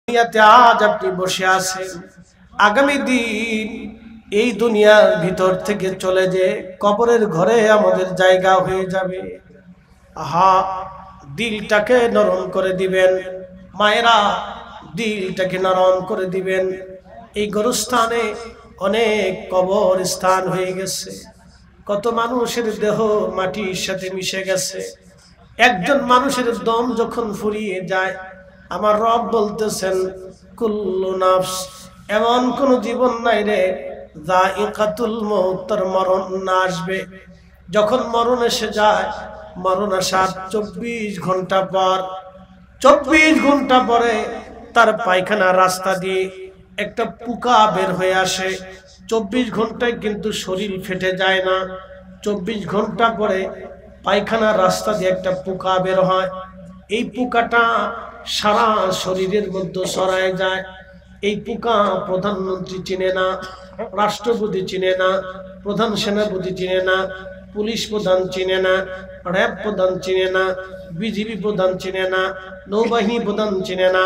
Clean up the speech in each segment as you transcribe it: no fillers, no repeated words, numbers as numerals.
দুনিয়াতে আজ আপনি বসে আছেন, আগামী দিন এই দুনিয়ার ভিতর থেকে চলে যে কবরের ঘরে আমাদের জায়গা হয়ে যাবে। আহা, দিলটাকে নরম করে দিবেন মায়েরা, দিলটাকে নরম করে দিবেন। এই গোরস্থানে অনেক কবর স্থান হয়ে গেছে, কত মানুষের দেহ মাটির সাথে মিশে গেছে। একজন মানুষের দম যখন ফুরিয়ে যায়, আমার রব বলতেছেন কুল্লু নাফস, এমন কোন জীবন নাই রে যায়িকাতুল মউত, তার মরণ না আসবে। যখন মরণ এসে যায়, মরণ আসার 24 ঘন্টা পর, 24 ঘন্টা পরে তার পায়খানা রাস্তা দিয়ে একটা পোকা বের হয়ে আসে। 24 ঘন্টায় কিন্তু শরীর ফেটে যায় না, 24 ঘন্টা পরে পায়খানা রাস্তা দিয়ে একটা পোকা বের হয়। এই পোকাটা সারা শরীরের মধ্যে ছড়ায় যায়। এই পোকা প্রধানমন্ত্রী চিনে না, রাষ্ট্রপতি চিনে না, প্রধান সেনাপতি চিনে না, পুলিশ প্রধান চিনে না, র্যাব প্রধান চিনে না, বিজিবি প্রধান চিনে না, নৌবাহিনী প্রধান চিনে না,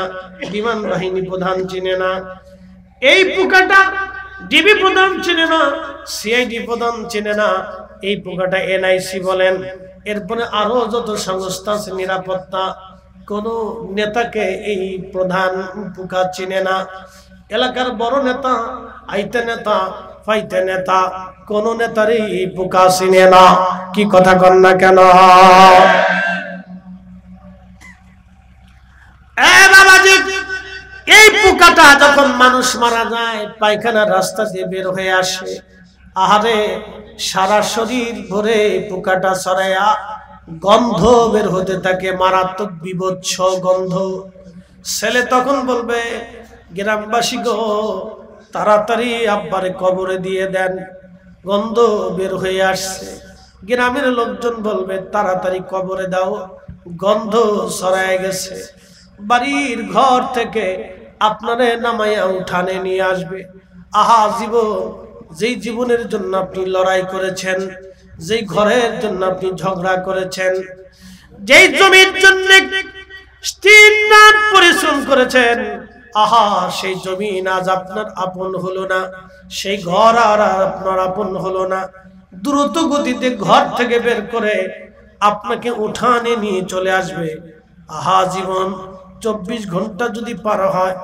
বিমান বাহিনী প্রধান চিনে না। এই পোকাটা ডিবি প্রধান চিনে না, সিআইডি প্রধান চিনে না। এই পোকাটা এনআইসি বলেন, এরপরে আরো যত সংস্থা আছে নিরাপত্তা, কোন নেতাকে এই প্রধান পোকা চিনে না। এলাকার বড় নেতা, আইতে নেতা, ফাইতে নেতা, কোন নেতারই এই পোকা চিনে না। কি কথা কন না কেন? এই পোকাটা যখন মানুষ মারা যায়, পায়খানার রাস্তা দিয়ে বের হয়ে আসে, আহারে সারা শরীর ভরে পোকাটা ছড়ায়া গন্ধ বের হতে থাকে, মারাত্মক বিভৎস গন্ধ। ছেলে তখন বলবে, গ্রামবাসী গো, তাড়াতাড়ি আব্বারে কবরে দিয়ে দেন, গন্ধ বের হয়ে আসছে। গ্রামের লোকজন বলবে, তাড়াতাড়ি কবরে দাও, গন্ধ ছড়ায় গেছে। বাড়ির ঘর থেকে আপনারে নামাইয়া উঠানে নিয়ে আসবে। আহা জীবন, যেই জীবনের জন্য আপনি লড়াই করেছেন, যেই ঘরের জন্য আপনি ঝগড়া করেছেন, যেই জমির জন্য 3 রাত পরিশ্রম করেছেন, আহা সেই জমিন আজ আপনার আপন হলো না, সেই ঘর আর আপনার আপন হলো না। দ্রুত গতিতে ঘর থেকে বের করে আপনাকে উঠানে নিয়ে চলে আসবে। আহা জীবন, 24 ঘন্টা যদি পার হয়,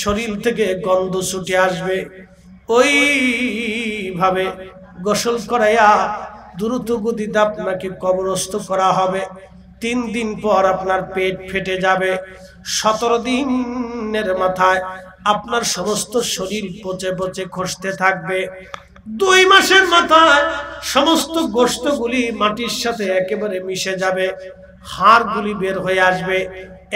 শরীর থেকে গন্ধ ছুটে আসবে। ওইভাবে গোসল করাইয়া দ্রুত গতিতে আপনাকে কবরস্থ করা হবে। 3 দিন পর আপনার পেট ফেটে যাবে। 17 দিনের মাথায় আপনার সমস্ত শরীর পচে পচে খসতে থাকবে। 2 মাসের মাথায় সমস্ত গোশতগুলি মাটির সাথে একেবারে মিশে যাবে, হাড়গুলি বের হয়ে আসবে।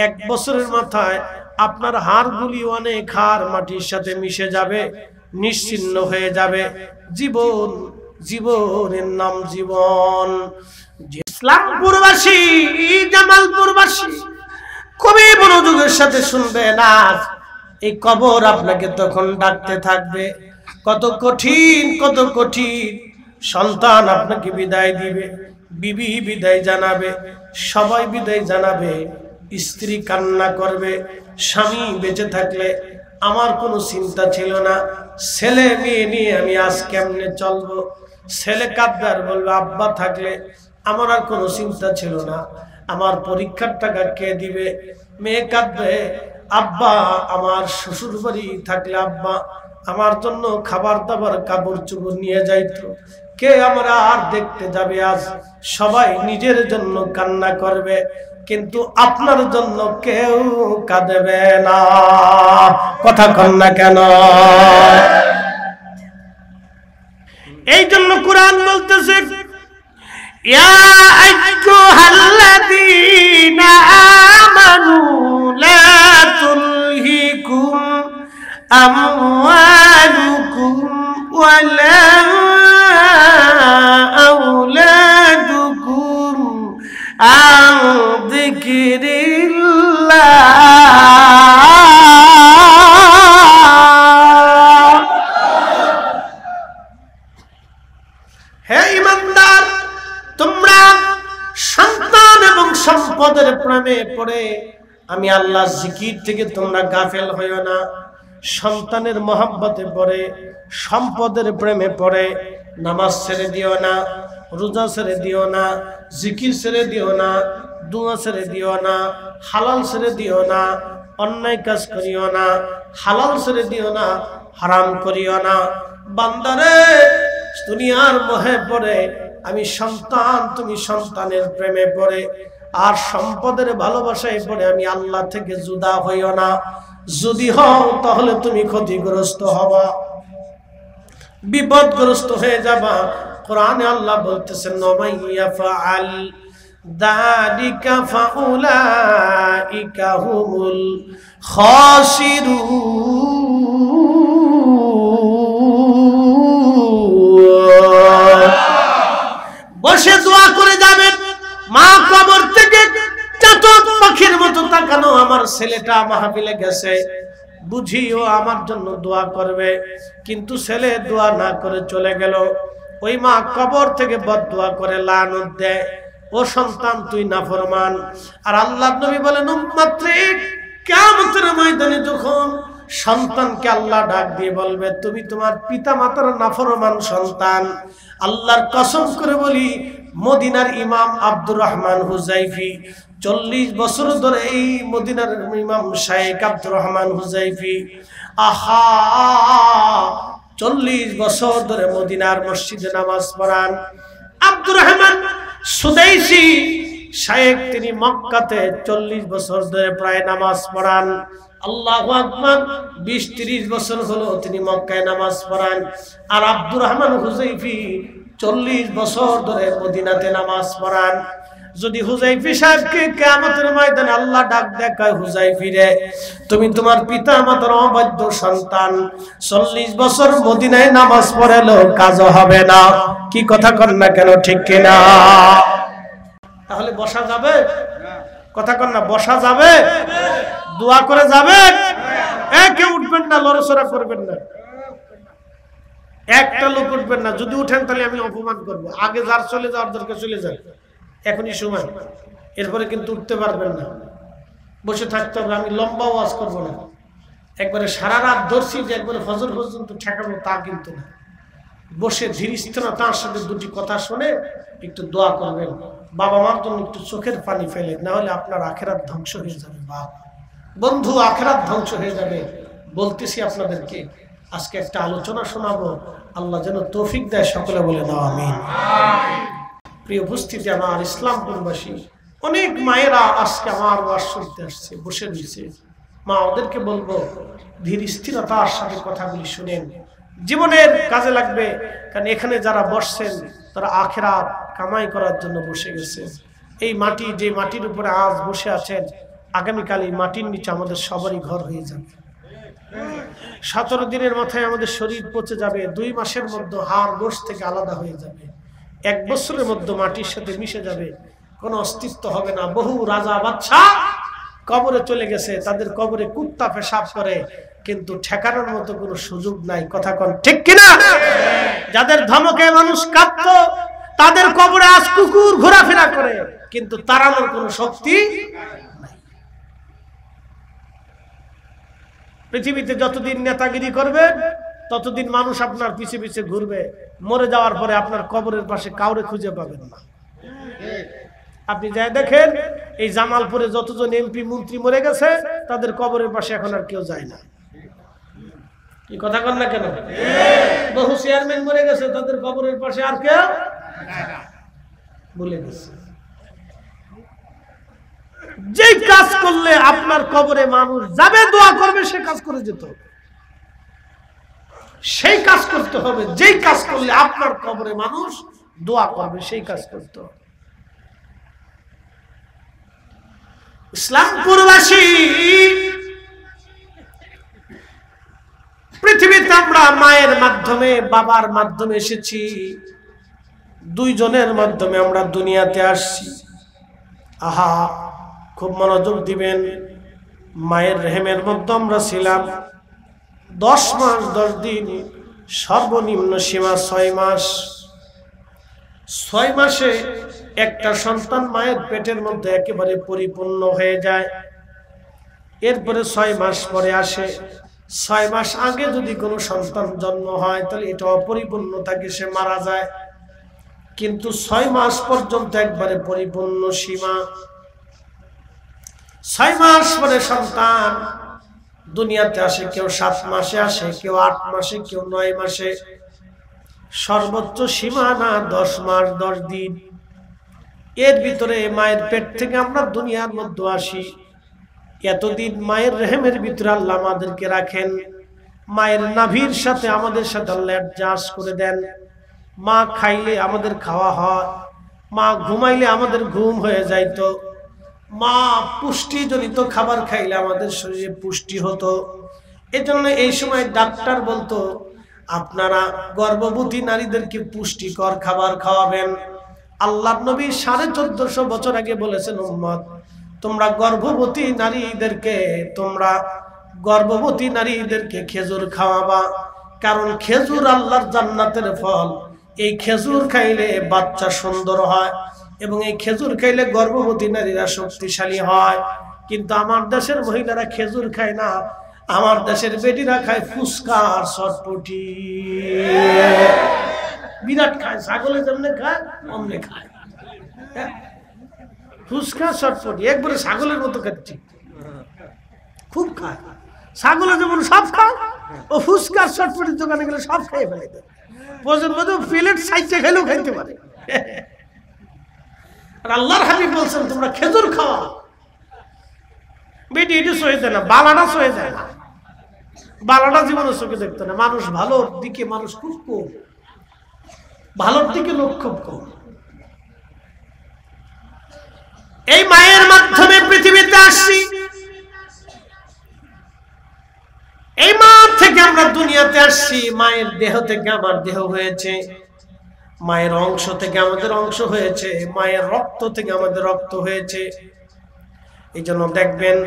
1 বছরের মাথায় আপনার হাড়গুলি, অনেক হাড় মাটির সাথে মিশে যাবে, নিশ্চিহ্ন হয়ে যাবে। জীবন, জীবনের নাম জীবন। ইসলামপুরবাসী, জামালপুরবাসী, খুবই মনোযোগের সাথে শুনবে না। এই কবর আপনাকে তখন ডাকতে থাকবে। কত কঠিন, কত কঠিন। সন্তান আপনাকে বিদায় দিবে, বিবি বিদায় জানাবে, সবাই বিদায় জানাবে। স্ত্রী কান্না করবে, স্বামী বেঁচে থাকলে আমার কোনো চিন্তা ছিল না, ছেলে মেয়ে নিয়ে আমি আজ কেমনে চলবো। ছেলে কাঁদবে আর বলবে, আব্বা থাকলে আমার আর কোনো চিন্তা ছিল না, আমার পরীক্ষার টাকা কে দিবে। মেয়ে কাঁদবে, আব্বা আমার শ্বশুর বাড়ি থাকলে আব্বা আমার জন্য খাবার দাবার কাপড় চোপড় নিয়ে যাইতো, কে আমরা আর দেখতে যাবে। আজ সবাই নিজের জন্য কান্না করবে, কিন্তু আপনার জন্য কেউ কাঁদবে না। কথা কন না কেন? এই জন্য কোরআন বলতেছে, ইয়া আইয়ুহাল্লাযীনা আমানু লা তুলহিকুম আমওয়ালুকুম ওয়ালা আওলাদুকুম আন যিকরিল্লাহ। হে ঈমানদার, তোমরা সন্তান এবং সম্পদের প্রেমে পড়ে আমি আল্লাহ জিকির থেকে তোমরা গাফেল হইও না। সন্তানের মহব্বতে পড়ে, সম্পদের প্রেমে পড়ে নামাজ ছেড়ে দিও না, রোজা ছেড়ে দিও না, জিকির ছেড়ে দিও না, দুয়া ছেড়ে দিও না, হালাল ছেড়ে দিও না, অন্যায় কাজ করিও না, হালাল ছেড়ে দিও না, হারাম করিও না। বান্দারে দুনিয়ার মোহে পড়ে আমি সন্তান, তুমি সন্তানের প্রেমে পড়ে আর সম্পদের ভালোবাসায় পড়ে আমি আল্লাহ থেকে জুদা হইও না। যদি হও তাহলে তুমি ক্ষতিগ্রস্ত হবা, বিপদগ্রস্ত হয়ে যাবা। কোরআনে আল্লাহ বলতেছেন নামাইয়া ফাআল যালিকা ফাউলাইকা হুমুল খাসিরুন। বসে দোয়া করে যাবেন, মা কবর থেকে চাতক পাখির মতো তাকানো, আমার ছেলেটা মাহফিলে গেছে, বুঝিও আমার জন্য দোয়া করবে, কিন্তু ছেলে দোয়া না করে চলে গেল। ওই মা কবর থেকে বদদোয়া করে লানত দেয়, ও সন্তান তুই নাফরমান। আর আল্লাহর নবী বলেন উম্মাত্রিক, কিয়ামতের ময়দানে যখন সন্তানকে আল্লাহ ডাক দিয়ে বলবে তুমি তোমার পিতা মাতার নাফরমান সন্তান, আল্লাহর কসম করে বলি মদিনার ইমাম আব্দুর রহমান হুজাইফি 40 বছর ধরে এই মদিনার ইমাম শাইখ আব্দুর রহমান হুজাইফি, আহা 40 বছর ধরে মদিনার মসজিদে নামাজ পড়ান। আব্দুর রহমান সুদাইসি শাইখ তিনি মক্কাতে 40 বছর ধরে প্রায় নামাজ পড়ান। আল্লাহু আকবার, 20-30 বছর হলো তিনি মক্কায় নামাজ পড়ান। আর আব্দুর রহমান হুজাইফি 40 বছর ধরে মদিনাতে নামাজ পড়ান। যদি হুজাইফি সাহেবকে কিয়ামতের ময়দানে আল্লাহ ডাক দেখায়, হুজাইফি রে তুমি তোমার পিতা মাতার অবাধ্য সন্তান, 40 বছর মদিনায় নামাজ পড়ালো, কাজ হবে না। কি কথা কর না কেন, ঠিক কিনা? তাহলে বসা যাবে? কথা কর না, বসা যাবে? দোয়া করে যাবে? কেউ উঠবেন না, লড়াচড়া করবেন না, একটা লোক উঠবেন না। যদি উঠেন তাহলে আমি অপমান করবো। আগে যার চলে যাওয়ার দরকার চলে যান, এখনই সময়, এরপরে কিন্তু উঠতে পারবেন না, বসে থাকতে হবে। আমি লম্বা ওয়াজ করবো না, একবারে সারা রাত ধরছি যে একবারে ফজর পর্যন্ত ঠেকাবো তা কিন্তু না। বসে ধীর স্থিরতার সাথে দুটি কথা শুনে একটু দোয়া করবেন, বাবা মার জন্য একটু চোখের পানি ফেলে, না হলে আপনার আখেরাত ধ্বংস হয়ে যাবে। বাপ বন্ধু, আখেরাত ধ্বংস হয়ে যাবে। বলতেছি আপনাদেরকে, আজকে একটা আলোচনা শোনাবো, আল্লাহ যেন তৌফিক দেয়, সকলে বলে দাও আমিন। প্রিয় উপস্থিতি, আমার ইসলামপুরবাসী অনেক মায়েরা আজকে আমার ওয়াজ শুনতে আসছে, বসে রয়েছে। মা, ওদেরকে বলবো ধীর স্থিরতার সাথে কথাগুলি শুনেন, জীবনের কাজে লাগবে। কারণ এখানে যারা বসছেন তারা আখিরাত কামাই করার জন্য বসে গেছে। এই মাটি, যে মাটির উপরে আজ বসে আছেন, আগামীকাল এই মাটির নিচে আমাদের সবারই ঘর হয়ে যাবে। 17 দিনের মাথায় আমাদের শরীর পচে যাবে, 2 মাসের মধ্যে হাড় গোশত থেকে আলাদা হয়ে যাবে, 1 বছরের মধ্যে মাটির সাথে মিশে যাবে, কোনো অস্তিত্ব হবে না। বহু রাজা বাদশা কবরে চলে গেছে, তাদের কবরে কুত্তা পেশাব করে, কিন্তু ঠেকানোর মতো কোনো সুযোগ নাই। কথা কোন ঠিক কিনা? যাদের ধমকে মানুষ কাঁপত, তাদের কবরে আজ কুকুর ঘোরাফেরা করে, কিন্তু তাড়ানোর কোনো শক্তি নাই। পৃথিবীতে যতদিন নেতাগিরি করবে ততদিন মানুষ আপনার পিছে পিছে ঘুরবে। মরে যাওয়ার পরে আপনার কবরের পাশে কাউরে খুঁজে পাবেন না। আপনি যাই দেখেন, এই জামালপুরে যতজন এমপি মন্ত্রী মরে গেছে, তাদের কবরের পাশে এখন আর কেউ যায় না। কি কথা কন না কেন? বহু চেয়ারম্যান মরে গেছে, তাদের কবরের পাশে আর কেউ ভুলে গেছে। যে কাজ করলে আপনার কবরে মানুষ যাবে, দোয়া করবে, সে কাজ করে যেত, সেই কাজ করতে হবে। যেই কাজ করলে আপনার কবরে মানুষ দোয়া করবে, সেই কাজ করতে হবে। ইসলামপুরবাসী, পৃথিবীতে আমরা মায়ের মাধ্যমে, বাবার মাধ্যমে এসেছি, 2 জনের মাধ্যমে আমরা দুনিয়াতে আসছি। আহা, খুব মনোযোগ দিবেন। মায়ের রেহেমের মধ্যে আমরা ছিলাম 10 মাস 10 দিন, সর্বনিম্ন সীমা 6 মাস। 6 মাসে একটা সন্তান মায়ের পেটের মধ্যে একেবারে পরিপূর্ণ হয়ে যায়। এরপরে 6 মাস পরে আসে। 6 মাস আগে যদি কোনো সন্তান জন্ম হয় তাহলে এটা অপরিপূর্ণ থাকে, সে মারা যায়। কিন্তু 6 মাস পর্যন্ত একবারে পরিপূর্ণ সীমা। 6 মাস পরে সন্তান দুনিয়াতে আসে। কেউ 7 মাসে আসে, কেউ 8 মাসে, কেউ 9 মাসে। সর্বোচ্চ সীমানা 10 মাস 10 দিন। এর ভিতরে মায়ের পেট থেকে আমরা দুনিয়ার মধ্যে আসি। এতদিন মায়ের রেহেমের ভিতরে আল্লাহ আমাদেরকে রাখেন। মায়ের নাভির সাথে আমাদের সাথে আল্লাহ অ্যাডজাস্ট করে দেন। মা খাইলে আমাদের খাওয়া হয়, মা ঘুমাইলে আমাদের ঘুম হয়ে যাইতো, মা পুষ্টিজনিত খাবার খাইলে আমাদের শরীরে পুষ্টি হতো। এজন্য এই সময় ডাক্তার বলতো আপনারা গর্ভবতী নারীদেরকে পুষ্টিকর খাবার খাওয়াবেন। আল্লাহর নবী 1450 বছর আগে বলেছেন, উম্মত তোমরা গর্ভবতী নারীদেরকে খেজুর খাওয়াবা, কারণ খেজুর আল্লাহর জান্নাতের ফল। এই খেজুর খাইলে বাচ্চা সুন্দর হয় এবং এই খেজুর খাইলে গর্ভবতী নারীরা শক্তিশালী হয়। কিন্তু আমার দেশের মহিলারা খেজুর খায় না, আমার দেশের বেটিরা খায় ফুচকা আর চটপটি। বিরাট খায়, ছাগলে যেমন খায় অমনে খায়। ফুচকা চটপটি একবারে ছাগলের মতো খাচ্ছি, খুব খায়। ছাগলে যেমন সব খায়, ও ফুচকা চটপটির দোকানে গেলে সব খেয়ে ফেলে দেয়। প্রয়োজন মতো প্লেট সাইডে খেলেও খাইতে পারে। আর আল্লাহর হাবিব বলছেন তোমরা খেজুর খাওয়া। বেটি এটি সহে যায় না, বালাটা সহে যায় না, বালাটা জীবনে চোখে দেখতে না। মানুষ ভালোর দিকে মানুষ খুব কম, ভালোর দিকে লোক খুব কম। এই মায়ের মাধ্যমে পৃথিবীতে আসছি, এই মা থেকে আমরা দুনিয়াতে আসছি। মায়ের দেহ থেকে আমার দেহ হয়েছে, মায়ের অংশ থেকে আমাদের অংশ হয়েছে, মায়ের রক্ত থেকে আমাদের রক্ত হয়েছে। এই জন্য দেখবেন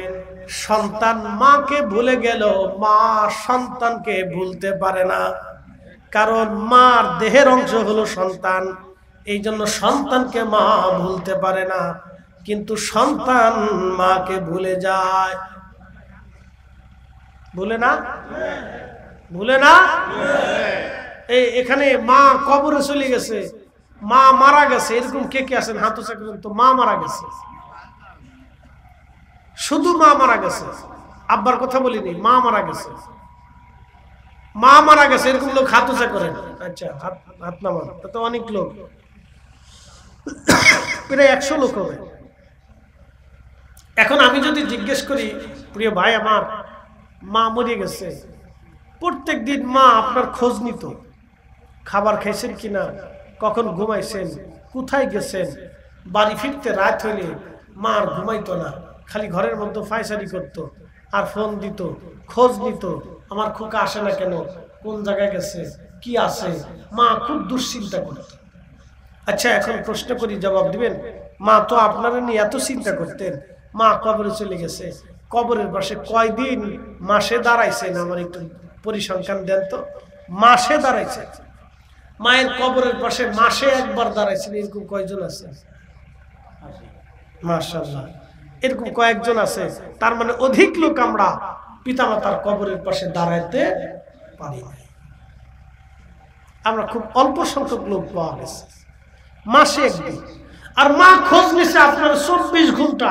সন্তান মাকে ভুলে গেল, মা সন্তানকে ভুলতে পারে না, কারণ মার দেহের অংশ হলো সন্তান। এই জন্য সন্তানকে মা ভুলতে পারে না, কিন্তু সন্তান মাকে ভুলে যায়। ভুলে না? ভুলে না? এখানে মা কবরে চলে গেছে, মা মারা গেছে, এরকম কে কে আছেন হাত উঁচা করেন তো? মা মারা গেছে, শুধু মা মারা গেছে, আব্বার কথা বলিনি, মা মারা গেছে, মা মারা গেছে, এরকম লোক হাত উঁচা করেন। আচ্ছা, হাত নামান। তো অনেক লোক, প্রায় 100 লোক হবে। এখন আমি যদি জিজ্ঞেস করি, প্রিয় ভাই আমার, মা মরে গেছে, প্রত্যেক দিন মা আপনার খোঁজ নিত, খাবার খাইছেন কিনা, কখন ঘুমাইছেন, কোথায় গেছেন। বাড়ি ফিরতে রাত হইলে মা আর ঘুমাইতো না, খালি ঘরের মধ্যে ফায়সারি করতো আর ফোন দিত, খোঁজ নিত, আমার খোকা আসে না কেন, কোন জায়গায় গেছে, কি আছে। মা খুব দুশ্চিন্তা করত। আচ্ছা, এখন প্রশ্ন করি, জবাব দিবেন। মা তো আপনারা নিয়ে এত চিন্তা করতেন, মা কবরে চলে গেছে, কবরের পাশে কয়দিন মাসে দাঁড়াইছেন? আমার একটু পরিসংখ্যান দেন তো। মাসে দাঁড়াইছে, মায়ের কবরের পাশে মাসে একবার দাঁড়াইছেন, এরকম কয়জন আছে? মাশাআল্লাহ, এরকম কয়েকজন আছে। তার মানে অধিক লোক আমরা পিতামাতার কবরের পাশে দাঁড়াইতে পারি না। আমরা খুব অল্প সংখ্যক লোক পাওয়া গেছে মাসে একদিন। আর মা খোঁজ নিছে আপনার 24 ঘন্টা,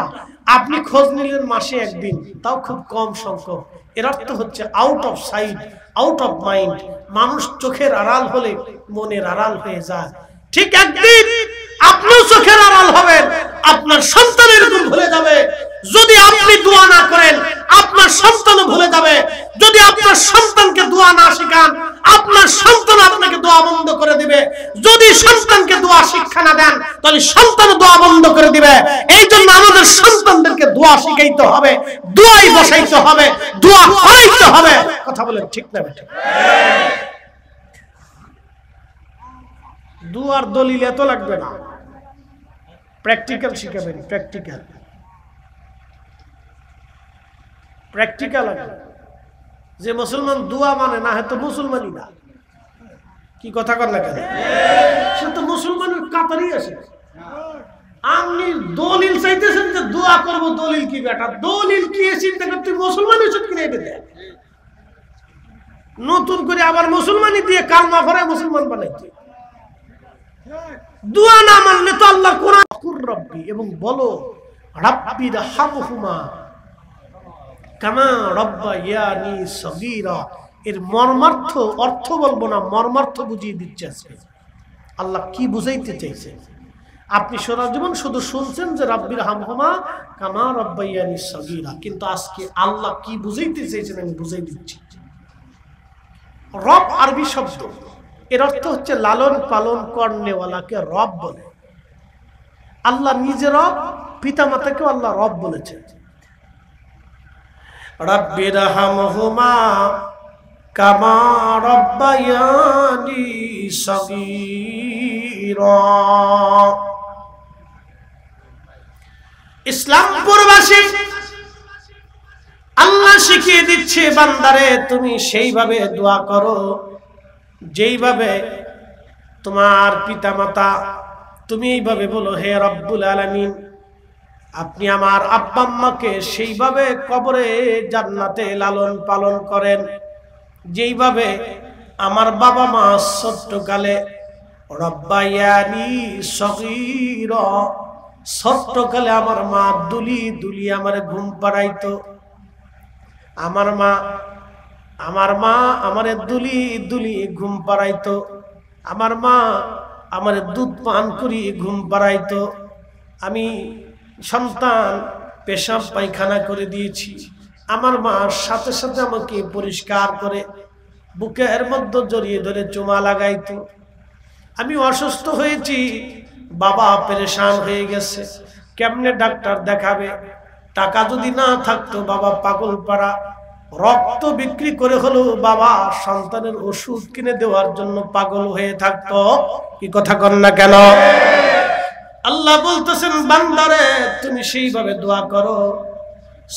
আপনি খোঁজ নিলেন মাসে একদিন, তাও খুব কম সংখ্যক। এর অর্থ হচ্ছে out of sight, out of mind. মানুষ চোখের আড়াল হলে মনের আড়াল হয়ে যায়। ঠিক একদিন আপনিও চোখের আড়াল হবেন, আপনার সন্তান এরকম ভুলে যাবে। যদি আপনি দোয়া না করেন, আপনার সন্তানও ভুলে যাবে। যদি আপনার সন্তানকে দোয়া না শেখান, আপনার সন্তান আপনাকে দোয়া বন্ধ করে দিবে। যদি সন্তানকে দোয়া শিক্ষা না দেন, তাহলে সন্তান দোয়া বন্ধ করে দিবে। এই জন্য আমাদের সন্তানদেরকে দোয়া শিখাইতে হবে, দোয়াই বসাইতে হবে, দোয়া করাইতে হবে। কথা বলেন ঠিক না বেঠিক? দুয়ার দলিল এত লাগবে না, প্র্যাকটিক্যাল শিখাবেন। প্র্যাকটিক্যাল যে মুসলমান দোয়া মানে না, হয়তো মুসলমানই না। কি কথা কর না কেন? সে তো মুসলমানের কাতারই আছে। আপনি দলিল চাইতেছেন যে দোয়া করব, দলিল কি বেটা? দলিল কি চিন্তা করতে মুসলমান ওষুধ কিনে এনে দেয়, নতুন করে আবার মুসলমানি দিয়ে কালমা পড়ায় মুসলমান বানাইছে। দোয়া না মানলে তো আল্লাহ কোরআন কুর রব্বি, এবং বলো রাব্বির হামহুমা কামা রাব্বায়ানি সগীরা। এর মর্মার্থ অর্থ বলবো না, মর্মার্থ বুঝিয়ে দিচ্ছে আজকে আল্লাহ কি বুঝাইতে চাইছে। আপনি সারা জীবন শুধু শুনছেন যে রাব্বির হামহুমা কামা রাব্বায়ানি সগীরা, কিন্তু আজকে আল্লাহ কি বুঝাইতে চাইছেন আমি বুঝাই দিচ্ছি। রব আরবি শব্দ, এর অর্থ হচ্ছে লালন পালন করনেওয়ালাকে রব বলে। আল্লাহ নিজে রব, পিতা মাতাকেও আল্লাহ রব বলেছেন। রাব্বির হামহুমা কামা রাব্বায়ানি সগীরা। ইসলাম প্রবাসী আল্লাহ শিখিয়ে দিচ্ছে বান্দারে তুমি সেইভাবে দোয়া করো যেইভাবে তোমার পিতা মাতা, তুমি এইভাবে বলো হে রব্বুল আলামিন, আপনি আমার আব্বা আম্মাকে সেইভাবে কবরে জান্নাতে লালন পালন করেন যেইভাবে আমার বাবা মা ছোট্টকালে রব্বায়ানি সগীরা, ছোট্টকালে আমার মা দুলি দুলি আমার ঘুম পাড়াইতো, আমার মা আমারে দুলি দুলি ঘুম পাড়াইতো, আমার মা আমারে দুধ পান করি ঘুম পাড়াইতো, আমি সন্তান পেশাব পায়খানা করে দিয়েছি, আমার মা সাথে সাথে আমাকে পরিষ্কার করে বুকের মধ্যে জড়িয়ে ধরে চুমা লাগাইতো। আমি অসুস্থ হয়েছি, বাবা পেরেশান হয়ে গেছে, কেমনে ডাক্তার দেখাবে, টাকা যদি না থাকতো বাবা পাগল পাড়া রক্ত বিক্রি করে হলেও বাবা সন্তানের ওষুধ কিনে দেওয়ার জন্য পাগল হয়ে থাকতো। কি কথা কন না কেন? আল্লাহ বলতেছেন বান্দারে তুমি সেইভাবে দোয়া করো,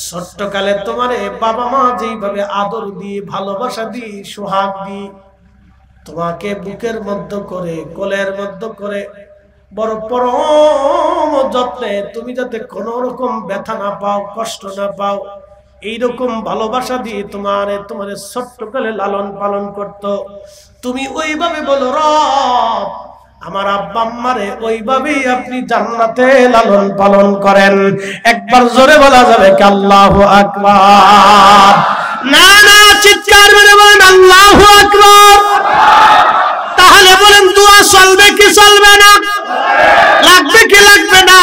ছোট্টকালে তোমারে বাবা মা যেইভাবে আদর দিয়ে ভালোবাসা দিয়ে সোহাগ দিয়ে তোমাকে বুকের মধ্যে করে কোলের মধ্যে করে বড় পরম যত্নে তুমি যাতে কোনো রকম ব্যথা না পাও, কষ্ট না পাও, এইরকম ভালোবাসা দিয়ে তোমারে ছোট্টকালে লালন পালন করতো। তুমি ওইভাবে বলো রব আমার আব্বা আম্মারে ওইভাবেই আপনি জান্নাতে লালন পালন করেন। একবার জোরে বলা যাবে কি আল্লাহু আকবার? না না, চিৎকার করে বলেন আল্লাহু আকবার। তাহলে বলেন দোয়া চলবে কি চলবে না? লাগবে কি লাগবে না?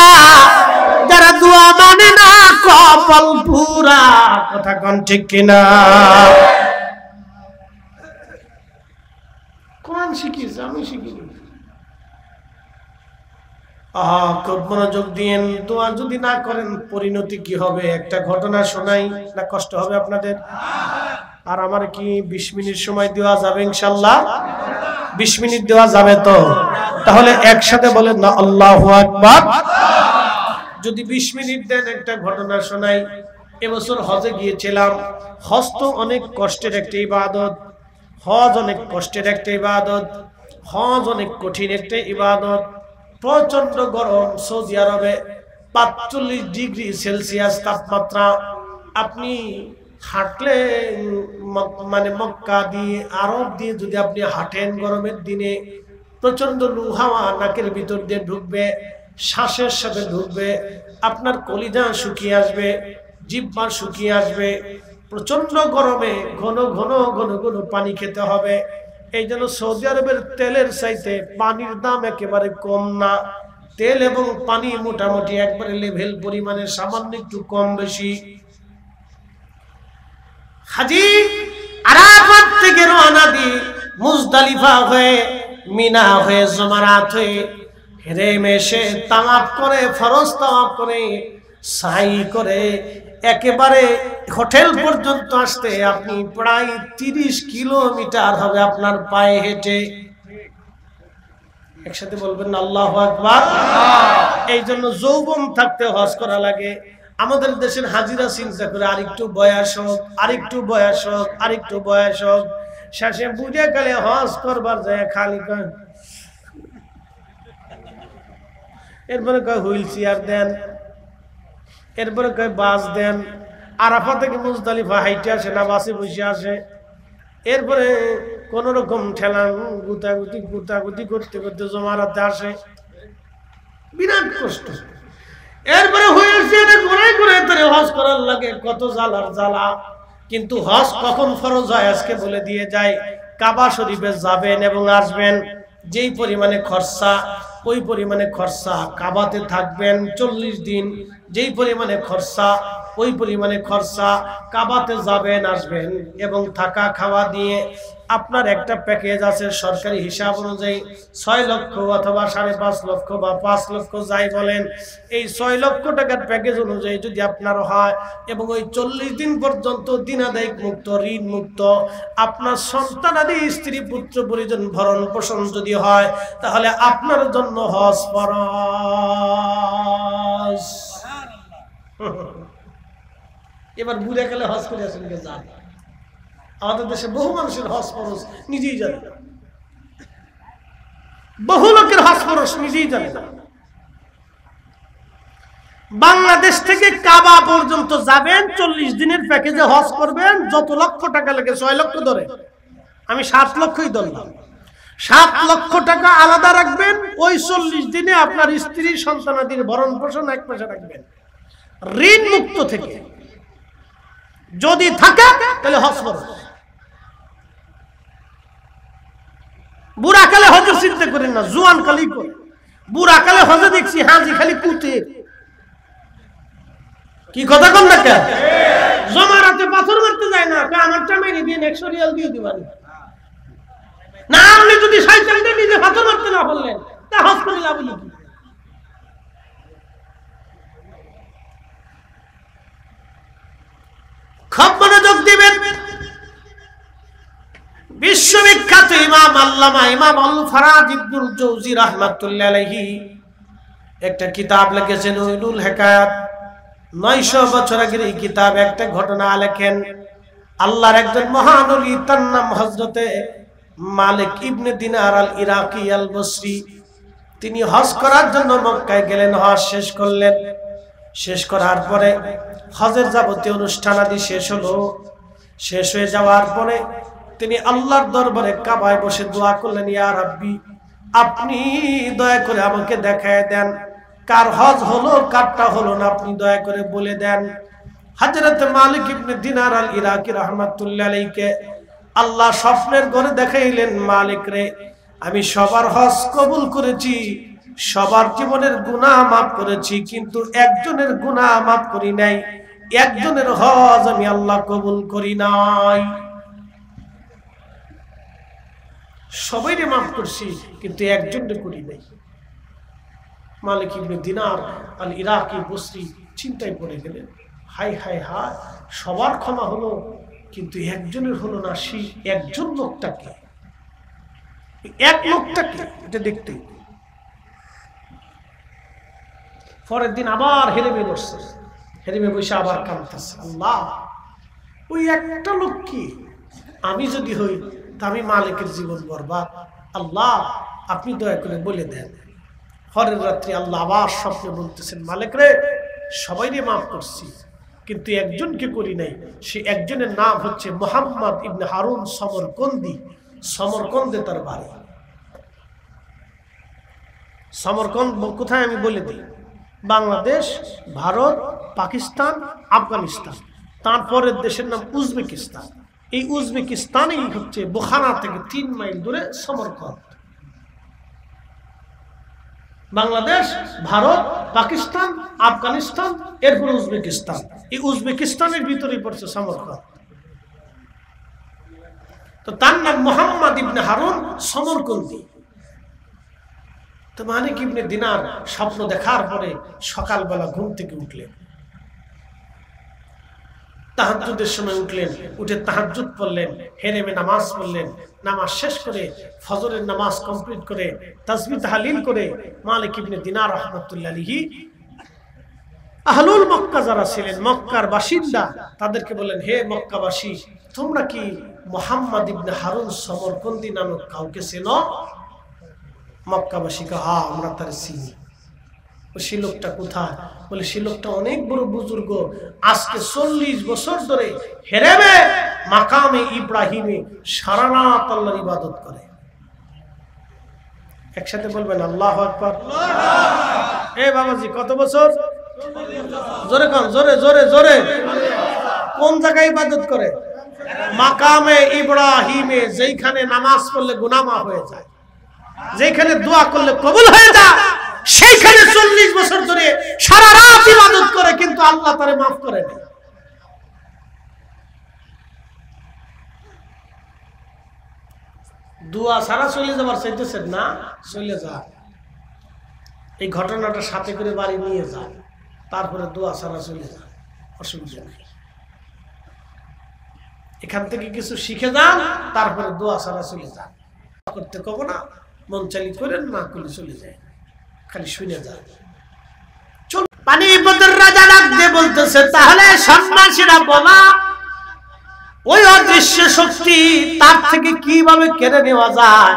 যারা দোয়া মানে না কপাল পুরা। কথা কোন ঠিক কিনা? কোরআন শিখিয়েছে, আমি শিখিনি। খুব মনোযোগ দিয়েন। দোয়া যদি না করেন পরিণতি কি হবে? একটা ঘটনা শোনাই না, কষ্ট হবে আপনাদের? আর আমার কি 20 মিনিট সময় দেওয়া যাবে ইনশাআল্লাহ? 20 মিনিট দেওয়া যাবে তো? তাহলে একসাথে বলেন না আল্লাহু আকবার। যদি 20 মিনিট দেন একটা ঘটনা শোনাই। এবছর হজে গিয়েছিলাম। হজ তো অনেক কষ্টের একটা ইবাদত, হজ অনেক কষ্টের একটা ইবাদত, হজ অনেক কঠিন একটা ইবাদত। প্রচন্ড গরম, সৌদি আরবে 45 ডিগ্রি সেলসিয়াস তাপমাত্রা। আপনি হাঁটলে মানে মক্কা দিয়ে আরব দিয়ে যদি আপনি হাঁটেন গরমের দিনে, প্রচন্ড লু হাওয়া নাকের ভিতর দিয়ে ঢুকবে, শ্বাসের সাথে ঢুকবে, আপনার কলিজা শুকিয়ে আসবে, জিহ্বা শুকিয়ে আসবে। প্রচন্ড গরমে ঘন ঘন ঘন ঘন পানি খেতে হবে। এই জন্য সৌদি আরবের তেলের চাইতে পানির দাম একেবারে কম না। তেল এবং পানি মোটামুটি একবারে লেভেল পরিমাণে, সামান্য একটু কম বেশি। হাজী আরাফাত থেকে রওনা দিয়ে মুজদালিফা হয়ে মিনা হয়ে জমারাত হয়ে হেরেম এসে তাওয়াফ করে, ফরজ তাওয়াফ করে, সাই করে একেবারে হোটেল পর্যন্ত আসতে আপনি প্রায় 30 কিলোমিটার হবে আপনার পায়ে হেঁটে। একসাথে বলবেন না আল্লাহু আকবার। এই জন্য যৌবন থাকতে হজ করা লাগে। আমাদের দেশের হাজিরা চিন্তা করে আরেকটু বয়স হোক, আরেকটু বয়স হোক, আরেকটু বয়স হোক, শেষে বুঝে গেলে হজ করবার যায় খালি এরপরে কয় হুইল চেয়ার দেন, এরপরে কয় বাস দেন। আরাফা থেকে মুজদালিফা হাইটে আসে না বাসে বসে আসে। এরপরে কোন রকম ঠেলা গুতাগুতি করতে করতে জমারাতে আসে, বিরাট কষ্ট। এরপরে হুইল চেয়ারে ঘুরে ঘুরে তারে হজ করার লাগে, কত জ্বালার জ্বালা। কিন্তু হজ কখন ফরজ হয় আজকে বলে দিয়ে যায়। কাবা শরীফে যাবেন এবং আসবেন, যেই পরিমাণে খরচা ওই পরিমাণে খরচা। কাবাতে থাকবেন 40 দিন, যেই পরিমাণে খরচা ওই পরিমাণে খরচা। কাবাতে যাবেন আসবেন এবং থাকা খাওয়া দিয়ে আপনার একটা প্যাকেজ আছে সরকারি হিসাব অনুযায়ী 6 লক্ষ অথবা 5.5 লক্ষ বা 5 লক্ষ যাই বলেন। এই 6 লক্ষ টাকার প্যাকেজ অনুযায়ী যদি আপনার হয় এবং ওই 40 দিন পর্যন্ত দিনাদায়ক মুক্ত, ঋণ মুক্ত, আপনার সন্তানাদি স্ত্রী পুত্র পরিজন ভরণ পোষণ যদি হয়, তাহলে আপনার জন্য হজ ফরজ। এবার বুড়ে গেলে হজ করে আসেন কে যান? আমাদের দেশে বহু মানুষের হজ ফরজ নিজেই জানে না, বহু লোকের হজ ফরজ নিজেই জানে না। বাংলাদেশ থেকে কাবা পর্যন্ত যাবেন, 40 দিনের প্যাকেজে হজ করবেন, যত লক্ষ টাকা লাগে 6 লক্ষ ধরে, আমি 7 লক্ষই ধরলাম। 7 লক্ষ টাকা আলাদা রাখবেন, ওই 40 দিনে আপনার স্ত্রী সন্তানাদির ভরণ পোষণ এক পাশে রাখবেন, ঋণ মুক্ত থেকে যদি থাকে তাহলে হজ ফরজ। বুড়া কালে হজের চিন্তা করেন না, জোয়ান কালেই করে। বুড়া কালে হজে দেখছি হাজি খালি কুতে, কি কথা কন না কেন? জমারাতে পাথর মারতে যায় না, আমারটা মেরে দিয়ে 100 রিয়াল দিয়ে দিবেন না। আপনি যদি শয়তানকে নিজে পাথর মারতে না বললেন তা হজ করে লাভ কি? খুব মনোযোগ দিবেন। বিশ্ববিখ্যাত ইমাম আল্লামা ইমাম আল ফারাজ ইবনুল জৌজি রাহমাতুল্লাহ আলাইহি একটা কিতাব লিখেছেন উলুল হিকায়াত। 900 বছর আগের এই কিতাব একটা ঘটনা লেখেন। আল্লাহর একজন মহান ওলি, তার নাম হযরতে মালিক ইবনে দিনার আল ইরাকি আল বসরি। তিনি হজ করার জন্য মক্কায় গেলেন, হজ শেষ করলেন। শেষ করার পরে হজের যাবতীয় অনুষ্ঠান আদি শেষ হলো। শেষ হয়ে যাওয়ার পরে তিনি আল্লাহর দরবারে কাবায় বসে দোয়া করলেন, ইয়া রাব্বি, আপনি দয়া করে আমাকে দেখায় দেন কার হজ হলো কারটা হলো না, আপনি দয়া করে বলে দেন। হযরত মালিক ইবনে দিনার আল ইরাকি রাহমাতুল্লাহ আলাইহিকে আল্লাহ স্বপ্নের ঘরে দেখাইলেন, মালিক রে, আমি সবার হজ কবুল করেছি, সবার জীবনের গুনাহ মাফ করেছি, কিন্তু একজনের গুনাহ মাফ করি নাই, একজনের হজ আমি আল্লাহ কবুল করি নাই। সবাইরে মাফ করছি কিন্তু একজনকে করি নাই। মালিক ইবনে দিনার আল ইরাকি বসরি চিন্তায় পড়ে গেলেন, হাই হাই হায়, সবার ক্ষমা হলো কিন্তু একজনের হলো না। সেই একজন লোকটাকে, এক লোকটাকে এটা দেখতে। পরের দিন আবার হেরেমে বসছে, হেরেমে বসে আবার কাঁদতেছে, আল্লাহ, ওই একটা লোক কি? আমি যদি হই তা আমি মালিকের জীবন বরবাদ, আল্লাহ আপনি দয়া করে বলে দেন। পরের রাত্রি আল্লাহ আবার স্বপ্নে বলতেছেন, মালিক রে, সবাইরে মাফ করছি কিন্তু একজনকে করি নাই। সে একজনের নাম হচ্ছে মুহাম্মদ ইবনে হারুন সমরকন্দি। সমরকন্দে তার বাড়ি। সমরকন্দ কোথায় আমি বলে দিই, বাংলাদেশ, ভারত, পাকিস্তান, আফগানিস্তান, তারপরের দেশের নাম উজবেকিস্তান। এই উজবেকিস্তানেই হচ্ছে বুখারা থেকে 3 মাইল দূরে সমরকন্দ। বাংলাদেশ, ভারত, পাকিস্তান, আফগানিস্তান, এরপর উজবেকিস্তান। এই উজবেকিস্তানের ভিতরে পড়ছে সমরকন্দ। তো তার নাম মুহাম্মদ ইবনে হারুন সমরকন্দি। তো মালিক ইবনে দিনার স্বপ্ন দেখার পরে সকালবেলা ঘুম থেকে উঠলেন, তাহাজ্জুদের সময় উঠলেন, উঠে তাহাজ্জুদ পড়লেন, হেরেমে নামাজ পড়লেন। নামাজ শেষ করে ফজরের নামাজ কমপ্লিট করে তাসবিহ তাহলিল করে মালিক ইবনে দিনার রাহমাতুল্লাহ আলাইহি আহলুল মক্কা যারা ছিলেন, মক্কার বাসিন্দা, তাদেরকে বলেন, হে মক্কাবাসী, তোমরা কি মুহাম্মদ ইবনে হারুন সমরকন্দি নামক কাউকে চেনো? মক্কাবাসীকে, হ্যাঁ আমরা তার চিনি। সেই লোকটা কোথায়? বলে সেই লোকটা অনেক বড় বুজুর্গ, আজকে 40 বছর ধরে হেরেমে মাকামে ইব্রাহিমে সারা রাত আল্লাহর ইবাদত করে। একসাথে বলবেন আল্লাহু আকবার। এ বাবাজি কত বছর? জোরে কোন, জোরে জোরে জোরে। কোন জায়গায় ইবাদত করে? মাকামে ইব্রাহিমে, যেখানে নামাজ পড়লে গুনাহ মাফ হয়ে যায়, যেখানে দোয়া করলে কবুল হয়ে যায়, সেইখানে 40 বছর ধরে সারা রাত ইবাদত করে, কিন্তু আল্লাহ তারে মাফ করে না। দোয়া সারা চলে যাবার চাইতেছেন না? চলে যা, এই ঘটনাটা সাথে করে বাড়ি নিয়ে যা, তারপরে দোয়া সারা চলে যা, অসুবিধা নেই। এখান থেকে কিছু শিখে যান, তারপরে দোয়া সারা চলে যান। করতে কব না, মন চালি করেন, না করলে চলে যায়, খালি শুনে যান। চল পানিপতের রাজা ডাক দিয়ে বলতেছে, তাহলে সন্ন্যাসীরা বলা ওই অদৃশ্য শক্তি তার থেকে কিভাবে কেড়ে নেওয়া যায়?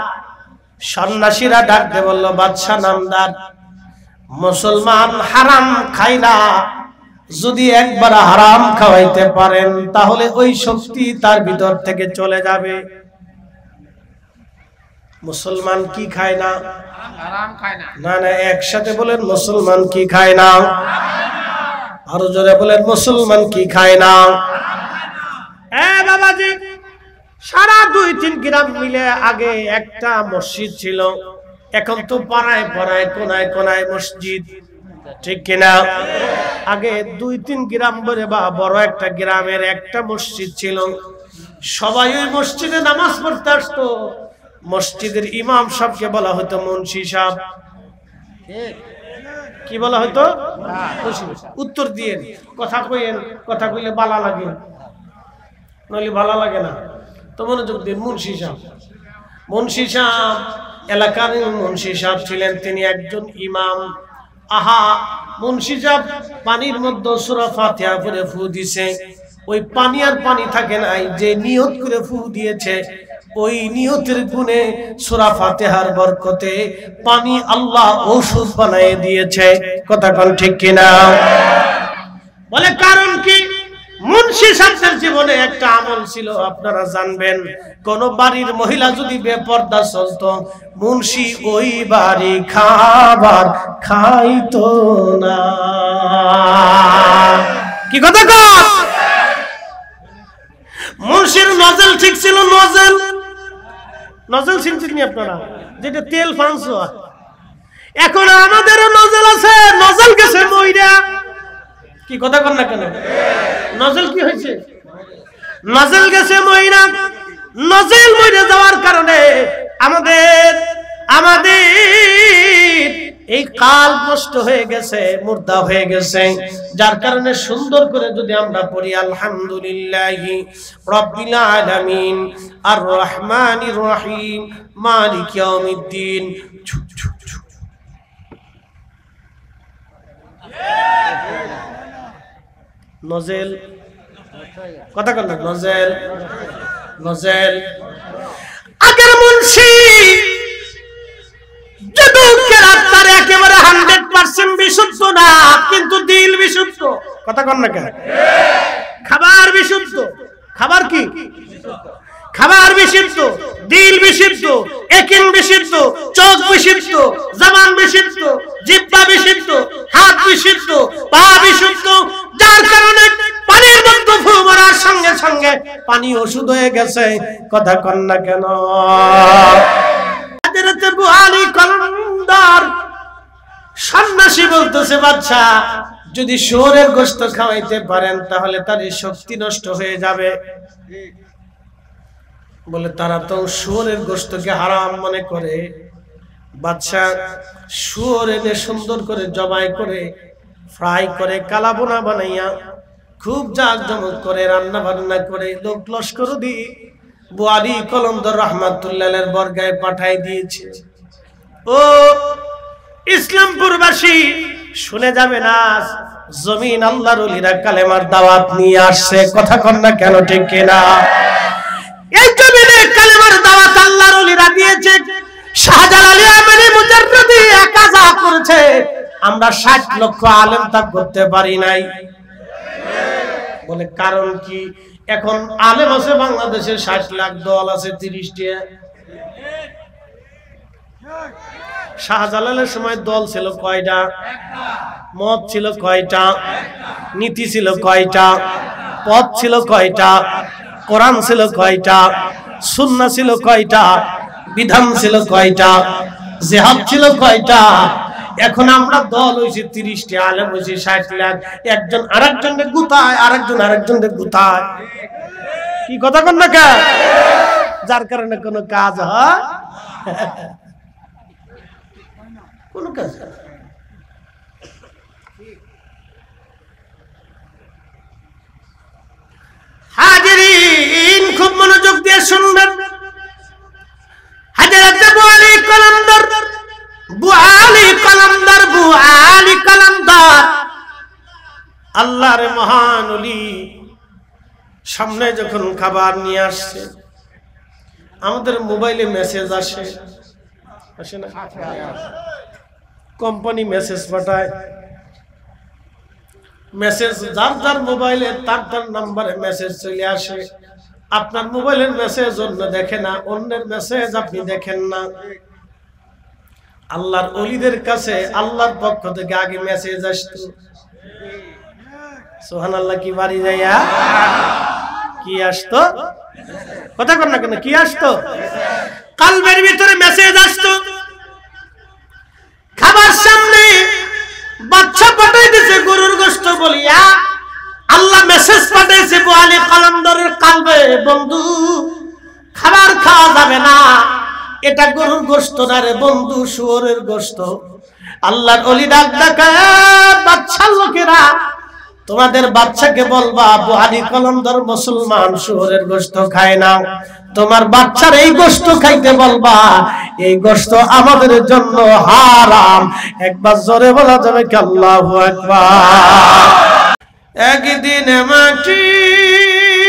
সন্ন্যাসীরা ডাক দিয়ে বলল, বাদশাহ নামদার, মুসলমান হারাম খায় না, যদি একবার হারাম খাওয়াইতে পারেন তাহলে ওই শক্তি তার ভিতর থেকে চলে যাবে। মুসলমান কি খায় না? হারাম খায় না। না না, একসাথে বলেন, মুসলমান কি খায় না? আরো জোরে বলেন, মুসলমান কি খায় না? বাবাজি, সারা 2-3 গ্রাম মিলে আগে একটা মসজিদ ছিল, এখন তো পাড়ায় পাড়ায় কোনায় কোনায় মসজিদ, ঠিক কিনা? আগে 2-3 গ্রাম ধরে বা বড় একটা গ্রামের একটা মসজিদ ছিল, সবাই ওই মসজিদে নামাজ পড়তে আসতো। মসজিদের ইমাম সাহেবকে বলা হতো মুন্সি সাহেব। কি বলা হতো? উত্তর দিয়েন, কথা কইেন, কথা কইলে ভালো লাগে, নইলে ভালো লাগে না, তো মনোযোগ দিন। মুন্সি সাহেব, মুন্সি সাহেব এলাকার মুন্সি সাহেব ছিলেন, তিনি একজন ইমাম। আহা, মুন্সি সাহেব পানির মধ্যে সূরা ফাতিহা করে ফু দিছে, ওই পানি আর পানি থাকে নাই, যে নিয়ত করে ফু দিয়েছে ওই নিয়তের গুণে সূরা ফাতিহার বরকতে পানি আল্লাহ ঔষধ বানিয়ে দিয়েছে। কথা কোন ঠিক কিনা? বলে কারণ কি? মুন্সি সাহেবের জীবনে একটা আমল ছিল, আপনারা জানবেন, কোন বাড়ির মহিলা যদি বেপরদা চলতো, মুন্সি ওই বাড়ি খাবার খাইতো না। কি কথা কর? মুন্সির নজল ঠিক ছিল। নজল, নজল চিনছেন নি আপনারা? যেটা তেল ফাঁস। এখন আমাদেরও নজল আছে, নজল গেছে মইরা। কি কথা কর না কেন? নজল কি হয়েছে? নজল গেছে মইরা। নজল মইরা যাওয়ার কারণে আমাদের এই কাল নষ্ট হয়ে গেছে, মুর্দা হয়ে গেছে, যার কারণে সুন্দর করে যদি আমরা পড়ি আলহামদুলিল্লাহি রাব্বিল আলামিন আর রহমানির রহিম মালিক ইয়াউমিদ্দিন, নজেল, কথা কন না, নজেল নজেল। আগের মুন্সি তার একেবারে 100% বিশুদ্ধ না, কিন্তু দিল বিশুদ্ধ। কথা কন না কেন? খাবার বিশুদ্ধ। খাবার কি? খাবার বিশুদ্ধ, দিল বিশুদ্ধ, একিন বিশুদ্ধ, চোখ বিশুদ্ধ, জবান বিশুদ্ধ, জিহ্বা বিশুদ্ধ, হাত বিশুদ্ধ, পা বিশুদ্ধ, যার কারণে পানির মধ্যে ফু মারার সঙ্গে সঙ্গে পানি ওষুধ হয়ে গেছে। কথা কন না কেন? হযরতে বুখারী কলন্দর সন্ন্যাসী বলতেছে, বাদশা যদি শুয়োরের গোশত খাওয়াইতে পারেন তাহলে তার শক্তি নষ্ট হয়ে যাবে। বলে তারা তো শুয়োরের গোশতকে হারাম মনে করে। বাদশা শুয়োর এনে সুন্দর করে জবাই করে ফ্রাই করে কালাবোনা বানাইয়া খুব জাঁকজমক করে রান্না বান্না করে লোক লস্কর দিয়ে বুখারী কলন্দর রাহমাতুল্লাহের বরগায় পাঠাই দিয়েছে। ও ইসলামপুরবাসী শুনে যাবে না, জমিন আল্লাহর ওলিরা কালেমার দাওয়াত নিয়ে আসছে। কথা কন না কেন? ঠিক কিনা? এই জমিনে কালেমার দাওয়াত আল্লাহর ওলিরা দিয়েছে। শাহজালাল আমিনী মুজাররদি একা যা করেছে, আমরা 60 লক্ষ আলেম তা করতে পারি নাই। বলে কারণ কি? এখন আলেম আছে বাংলাদেশে 60 লাখ, দল আছে 30টা। শাহজালালের সময় দল ছিল কয়টা? মত ছিল কয়টা? নীতি ছিল কয়টা? পথ ছিল কয়টা? কোরআন ছিল কয়টা? সুন্নাহ ছিল কয়টা? বিধান ছিল কয়টা? জিহাদ ছিল কয়টা? এখন আমরা দল হইছে 30টা, আলেম হইছে 60 লাখ। একজন আরেকজনকে গুতায়, আরেকজন আরেকজনকে গুতায়। কি কথা কন না কা? যার কারণে কোনো কাজ হয় কোনো কাজ হয় না। হাজিরিন খুব মনোযোগ দিয়ে শুনবেন। হযরত আবু আলী কলমদার আল্লাহর মহান ওলি সামনে যখন খাবার নিয়ে আসছে, আমাদের মোবাইলে মেসেজ আসে না? কোম্পানি মেসেজ পাঠায়। মেসেজ যার যার মোবাইলে তার তার নাম্বারে মেসেজ চলে আসে। আপনার মোবাইলের মেসেজ অন্য দেখে না, অন্যের মেসেজ আপনি দেখেন না। আল্লাহর ওলিদের কাছে আল্লাহর পক্ষ থেকে আগে মেসেজ আসতো। সুবহানাল্লাহ। কি বাড়ি যাইয়া কি আসতো? কথা কর না কেন? কি আসতো? কালবের ভিতরে মেসেজ আসতো। খাবার সামনে বাচ্চা পাঠাই দিছে গরুর গোশত বলিয়া, আল্লাহ মেসেজ পাঠাইছে আবু আলী কলমদারের কালবে, বন্ধু খাবার খাওয়া যাবে না, এটা গরুর গোশত না রে বন্ধু, শুয়োরের গোশত। আল্লাহর ওলি ডাক ডাকা, বাচ্চার লোকেরা তোমাদের বাচ্চাকে বলবা আবু আলী কলমদার মুসলমান, শুয়োরের গোশত খায় না। তোমার বাচ্চার এই গোশত খাইতে বলবা, এই গোশত আমাদের জন্য হারাম। একবার জোরে বলা যাবে কি আল্লাহু আকবার। একদিন মাটির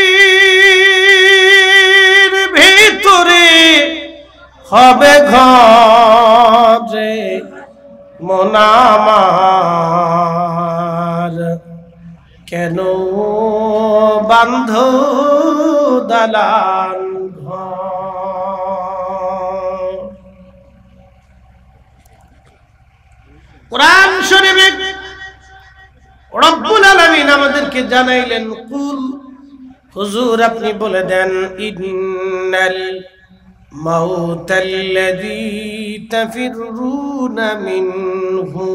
ভিতরে হবে ঘরে মন আমার, কেন বান্ধ দালান ঘর। কোরআন শরীফে রব্বুল আলামিন আমাদেরকে জানাইলেন, কুল হুজুর আপনি বলে দেন, ইন্নাল মাউতাল্লাযী তাফিররুনা মিনহু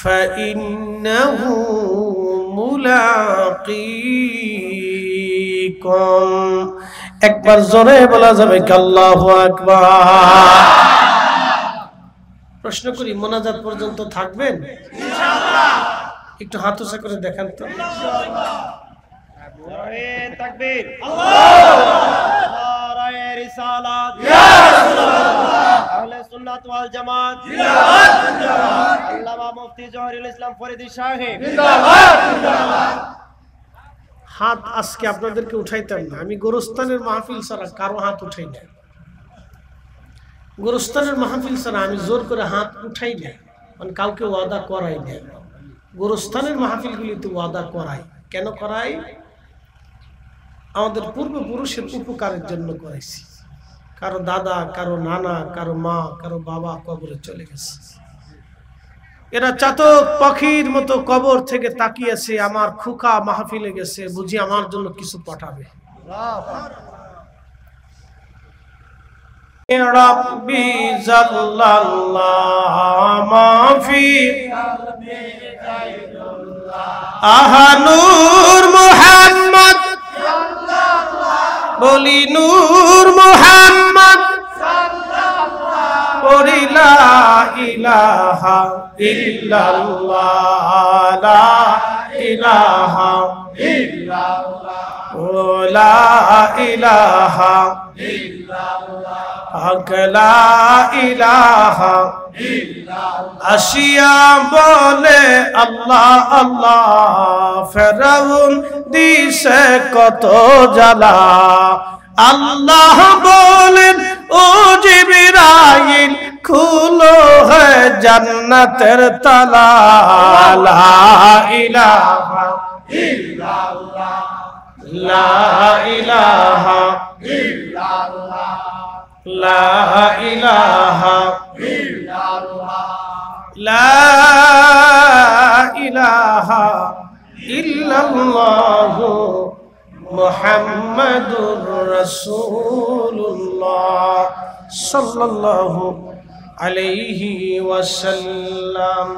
ফাইন্নাহু মুলাকীকুম। একবার জোরে বলা যাবে কি আল্লাহু আকবার। প্রশ্ন করি, মোনাজাত পর্যন্ত থাকবেন ইনশাআল্লাহ? একটু হাত উঁচা করে দেখান তো। তাকবীর, নারায়ে রিসালাত, ইয়া রাসূলুল্লাহ, আহলে সুন্নাত ওয়াল জামাত জিন্দাবাদ, জিন্দাবাদ, আল্লামা মুফতি জহিরুল ইসলাম ফরিদী সাহেব জিন্দাবাদ, জিন্দাবাদ। হাত আজকে আপনাদেরকে উঠাইতাম না, আমি গোরস্তানের মাহফিল ছাড়া কারো হাত উঠাই না। গোরস্তানের মাহফিল ছাড়া আমি জোর করে হাত উঠাই না, মানে কাউকে ওয়াদা করাই না। গোরস্থানের মাহফিলগুলিতে ওয়াদা করাই। কেন করাই? আমাদের পূর্বপুরুষের উপকারের জন্য করাইছি। কারো দাদা, কারো নানা, কারো মা, কারো বাবা কবরে চলে গেছে। এরা চাতক পাখির মতো কবর থেকে তাকিয়েছে, আমার খুকা মাহফিলে গেছে, বুঝি আমার জন্য কিছু পাঠাবে। রব্বি জাল্লাল্লাহু মাফি আহা নূর মুহাম্মদ, বলি নূর মুহাম্মদ, বলি লা ইলাহা ইল্লাল্লাহ, লা ইলাহা ইল্লাল্লাহ, লা ইলাহা ইল্লাল্লাহ, লা ইলাহা ইল্লাল্লাহ। আসিয়া বলে আল্লাহ আল্লাহ, ফেরাউন দিছে কত জ্বালা। আল্লাহ বলেন ও জিবরাইল খুলো है जन्नतेर ताला ला इलाहा इल्लल्लाह ला इलाहा इल्लल्लाह ला इलाहा इल्लल्लाह ला इलाहा इल्लल्लाह मुहम्मदुर रसूलुल्लाह सल्लल्लाहु अलैहि वसल्लम।